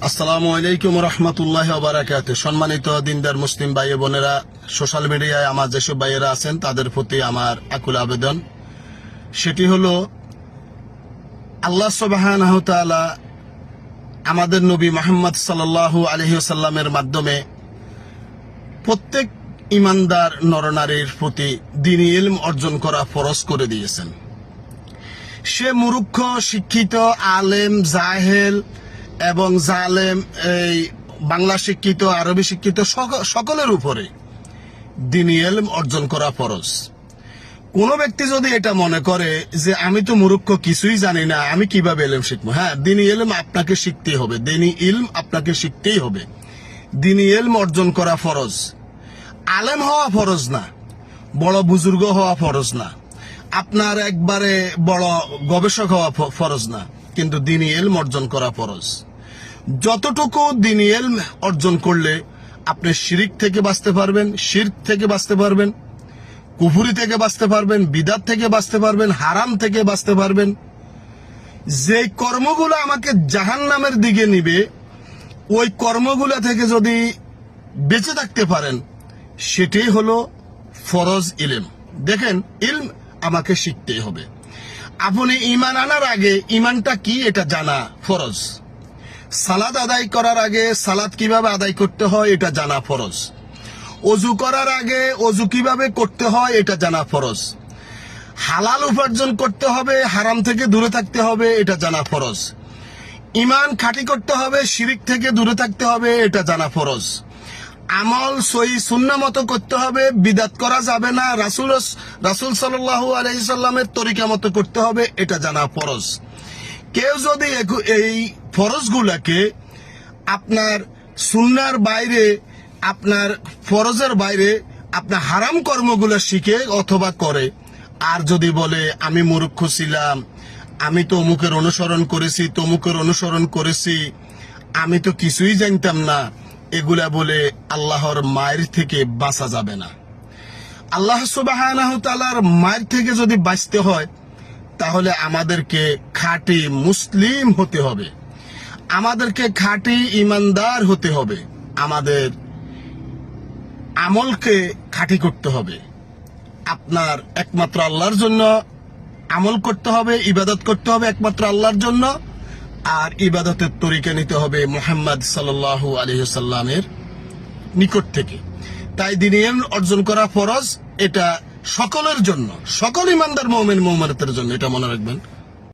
আসসালামু আলাইকুম রহমতুল্লাহ বারাকাত। সম্মানিত দিনদার মুসলিম ভাই বোনেরা, সোশ্যাল মিডিয়ায় আমার যেসব ভাইয়েরা আছেন তাদের প্রতি আমার আকুল আবেদন, সেটি হলো আল্লাহ সুবহানাহু ওয়া তাআলা আমাদের নবী মুহাম্মদ সাল্লাল্লাহু আলাইহি ওয়াসাল্লামের মাধ্যমে প্রত্যেক ইমানদার নরনারীর প্রতি দ্বীনি ইলম অর্জন করা ফরজ করে দিয়েছেন। সে মূর্খ, শিক্ষিত, আলেম, জাহেল এবং জালেম, এই বাংলা শিক্ষিত, আরবি শিক্ষিত সকলের উপরে দ্বীনি ইলম অর্জন করা ফরজ। কোন ব্যক্তি যদি এটা মনে করে যে আমি তো মূর্খ, কিছুই জানি না, আমি কিভাবে ইলম শিখবো? হ্যাঁ, দ্বীনি ইলম আপনাকে শিখতেই হবে, দ্বীনি ইলম আপনাকে শিখতেই হবে। দ্বীনি ইলম অর্জন করা ফরজ। আলেম হওয়া ফরজ না, বড় বুজুর্গ হওয়া ফরজ না, আপনার একবারে বড় গবেষক হওয়া ফরজ না, কিন্তু দ্বীনি ইলম অর্জন করা ফরজ। যতটুকু দ্বীনি ইলম অর্জন করলে আপনি শিরিক থেকে বাঁচতে পারবেন, শিরক থেকে বাঁচতে পারবেন, কুফরি থেকে বাঁচতে পারবেন, বিদাত থেকে বাঁচতে পারবেন, হারাম থেকে বাঁচতে পারবেন। যে কর্মগুলো আমাকে জাহান্নামের দিকে নিবে, ওই কর্মগুলো থেকে যদি বেঁচে থাকতে পারেন, সেটাই হলো ফরজ ইলম। দেখেন, ইলম আমাকে শিখতেই হবে। আপনি ঈমান আনার আগে ঈমানটা কি এটা জানা ফরজ। সালাত আদায় করার আগে সালাত কিভাবে আদায় করতে হয় এটা জানা ফরজ। অজু করার আগে অজু কিভাবে করতে হয় এটা জানা ফরজ। হালাল উপার্জন করতে হবে, হারাম থেকে দূরে থাকতে হবে, এটা জানা ফরজ। ঈমান খাঁটি করতে হবে, শিরিক থেকে দূরে থাকতে হবে, এটা জানা ফরজ। আমল সহি সুন্নাহ মতো করতে হবে, বিদাত করা যাবে না, রাসূল সাল্লাল্লাহু আলাইহি সাল্লামের তরিকা মতো করতে হবে, এটা জানা ফরজ। কেউ যদি এই ফরজগুলোকে আপনার সুন্নাহর বাইরে, আপনার ফরজের বাইরে আপনার হারাম কর্মগুলো শিখে অথবা করে, আর যদি বলে আমি মূর্খ ছিলাম, আমি তো অমুকের অনুসরণ করেছি, তমুকের অনুসরণ করেছি, আমি তো কিছুই জানতাম না, এগুলা বলে আল্লাহর মায়ের থেকে বাঁচা যাবে না। আল্লাহ সুবহানাহু ওয়া তাআলার মায়ের থেকে যদি বাঁচতে হয়, তাহলে আমাদেরকে খাঁটি মুসলিম হতে হবে, আমাদেরকে খাঁটি ইমানদার হতে হবে, আমাদের আমলকে খাঁটি করতে হবে। আপনার একমাত্র আল্লাহর জন্য আমল করতে হবে, ইবাদত করতে হবে একমাত্র আল্লাহর জন্য, আর ইবাদতের তরিকা নিতে হবে মুহাম্মদ সাল্লাল্লাহু আলাইহি ওয়াসাল্লামের নিকট থেকে। তাই দ্বীনি ইলম অর্জন করা ফরজ, এটা সকলের জন্য, সকল ইমানদার মুমিন মুমিনাতের জন্য, এটা মনে রাখবেন।